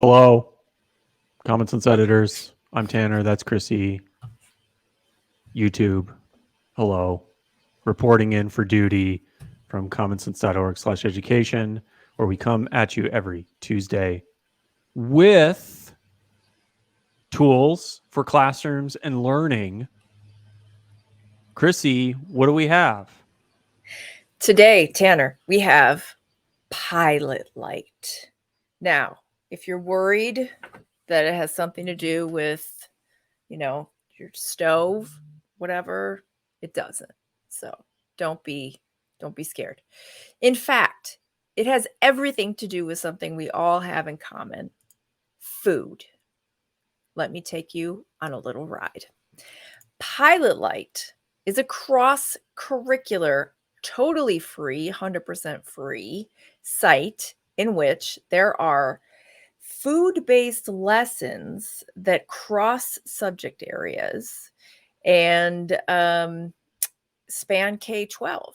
Hello, Common Sense editors. I'm Tanner. That's Chrissy. YouTube. Hello. Reporting in for duty from commonsense.org/education, where we come at you every Tuesday with tools for classrooms and learning. Chrissy, what do we have? Today, Tanner, we have Pilot Light. Now, if you're worried that it has something to do with, your stove, whatever, it doesn't. So don't be scared. In fact, it has everything to do with something we all have in common: food. Let me take you on a little ride. Pilot Light is a cross-curricular, totally free, 100% free site in which there are food-based lessons that cross subject areas and span K-12.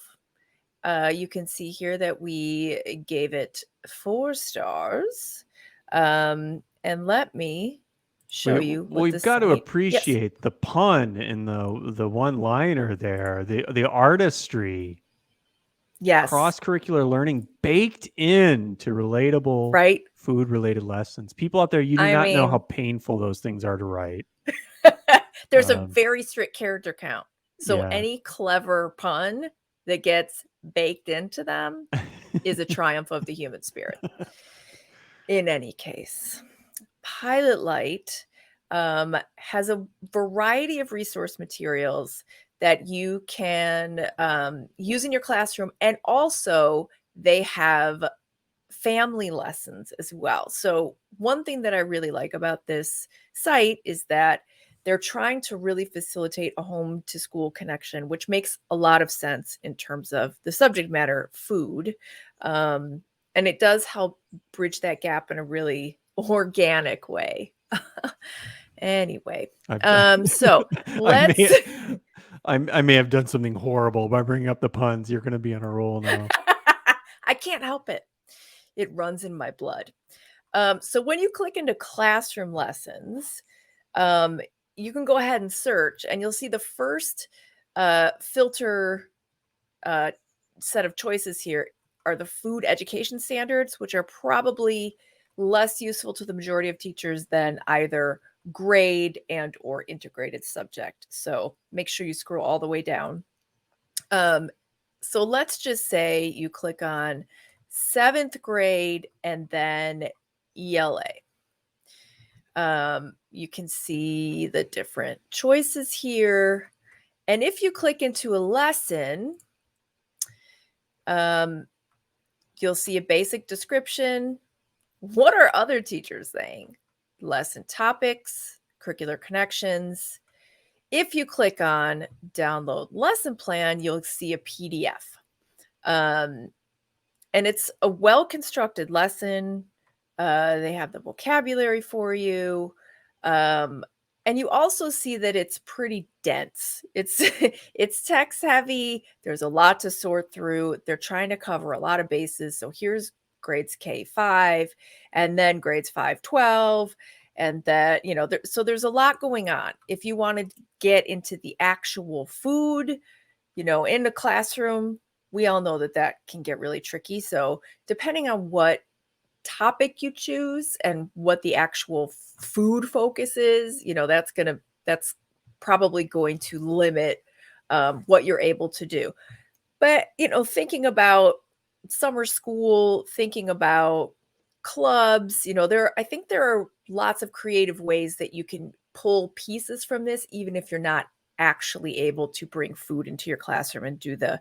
You can see here that we gave it 4 stars. And let me show you what We've the got to site. Yes. appreciate the pun in the one-liner there, the artistry. Yes. Cross-curricular learning baked into relatable, Right? food-related lessons. People out there, you do I not know how mean, painful those things are to write. there's a very strict character count. So Yeah. any clever pun that gets baked into them is a triumph of the human spirit. In any case, Pilot Light has a variety of resource materials that you can use in your classroom, and also they have family lessons as well. So one thing that I really like about this site is that they're trying to really facilitate a home to school connection, which makes a lot of sense in terms of the subject matter, food. And it does help bridge that gap in a really organic way. Anyway, so let's. I may have done something horrible by bringing up the puns. You're going to be on a roll now. I can't help it. It runs in my blood. So when you click into classroom lessons, you can go ahead and search, and you'll see the first filter set of choices here are the food education standards, which are probably less useful to the majority of teachers than either grade and or integrated subject. So make sure you scroll all the way down. So let's just say you click on 7th grade and then ELA. You can see the different choices here. And if you click into a lesson, you'll see a basic description. What are other teachers saying? Lesson topics, curricular connections. If you click on download lesson plan, you'll see a PDF. And it's a well-constructed lesson. They have the vocabulary for you. And you also see that it's pretty dense. It's text heavy. There's a lot to sort through. They're trying to cover a lot of bases. So here's grades K-5 and then grades 5-12. And that, so there's a lot going on. If you want to get into the actual food, in the classroom, we all know that can get really tricky. So depending on what topic you choose and what the actual food focus is, that's probably going to limit what you're able to do. But, thinking about summer school, thinking about clubs, I think there are lots of creative ways that you can pull pieces from this, even if you're not actually able to bring food into your classroom and do the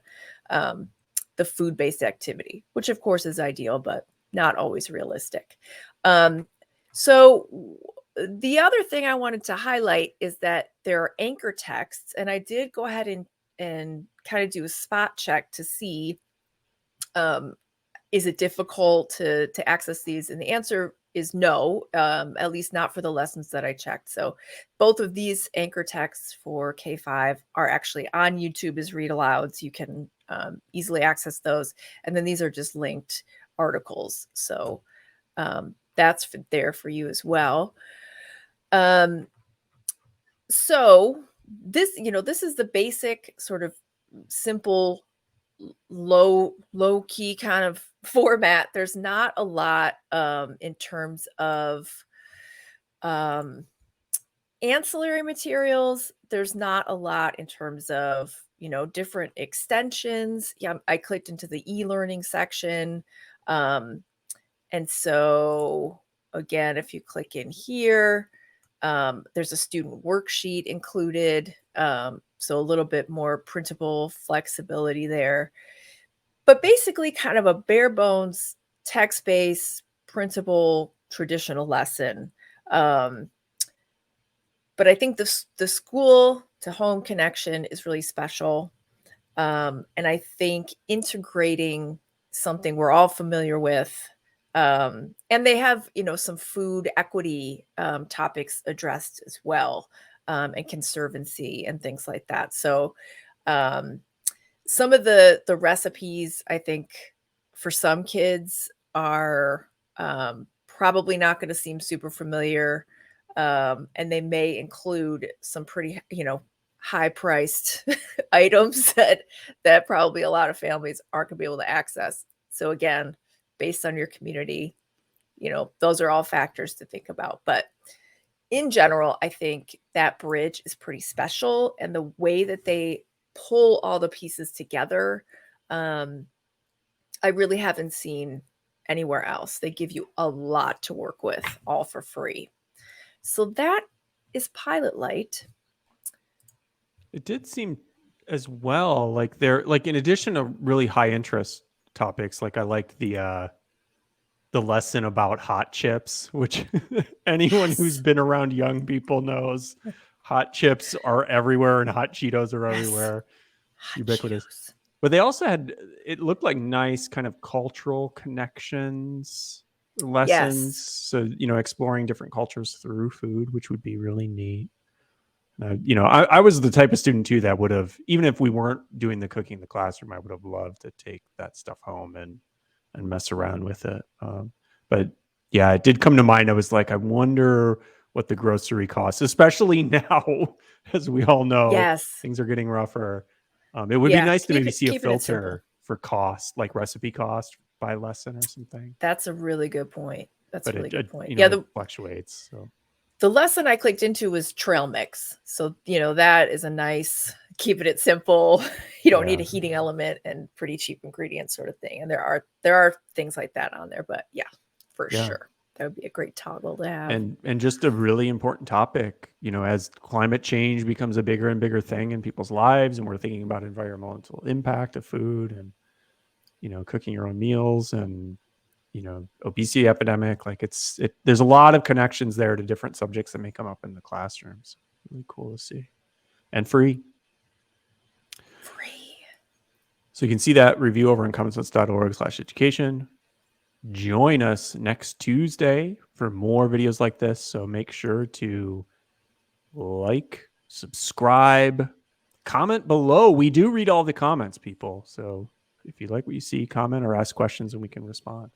food-based activity, which of course is ideal, but not always realistic. So the other thing I wanted to highlight is that there are anchor texts, and I did go ahead and kind of do a spot check to see, is it difficult to access these? And the answer is no, at least not for the lessons that I checked. So both of these anchor texts for K-5 are actually on YouTube as read alouds. You can easily access those. And then these are just linked articles. So that's there for you as well. So this, this is the basic sort of simple, low key kind of format. There's not a lot in terms of um, ancillary materials. There's not a lot in terms of, different extensions. Yeah, I clicked into the e-learning section. And so again, if you click in here, there's a student worksheet included. So a little bit more printable flexibility there. But basically kind of a bare bones text-based, printable, traditional lesson. But I think the school to home connection is really special. And I think integrating something we're all familiar with, and they have, some food equity topics addressed as well, and conservancy and things like that. So some of the recipes, I think, for some kids are probably not going to seem super familiar. And they may include some pretty, high priced items that probably a lot of families aren't going to be able to access. So again, based on your community, those are all factors to think about. But in general, I think that bridge is pretty special, and the way that they pull all the pieces together, I really haven't seen anywhere else. They give you a lot to work with, all for free. So that is Pilot Light. It did seem as well like they're like, in addition to really high interest topics, like I liked the lesson about hot chips, which anyone who's been around young people knows hot chips are everywhere and hot Cheetos are everywhere. Hot Ubiquitous. Cheetos. But they also had, it looked like nice kind of cultural connections lessons. Yes. So, exploring different cultures through food, which would be really neat. I was the type of student too that would have, even if we weren't doing the cooking in the classroom, I would have loved to take that stuff home and mess around with it. But yeah, it did come to mind. I was like, I wonder what the grocery costs, especially now, as we all know, Yes. things are getting rougher. It would be nice to maybe see a keeping it filter for cost, like recipe cost by lesson or something. That's a really good point. That's a really good point. It fluctuates. So the lesson I clicked into was trail mix. So, that is a nice, keeping it simple. You don't need a heating element and pretty cheap ingredients sort of thing. And there are things like that on there, but yeah, for sure. That would be a great toggle to have. And just a really important topic, as climate change becomes a bigger and bigger thing in people's lives, and we're thinking about environmental impact of food and, cooking your own meals and, obesity epidemic, like there's a lot of connections there to different subjects that may come up in the classrooms. Really cool to see. And free. So you can see that review over on commonsense.org/education. Join us next Tuesday for more videos like this. So make sure to like, subscribe, comment below. We do read all the comments, people. So if you like what you see, comment or ask questions and we can respond.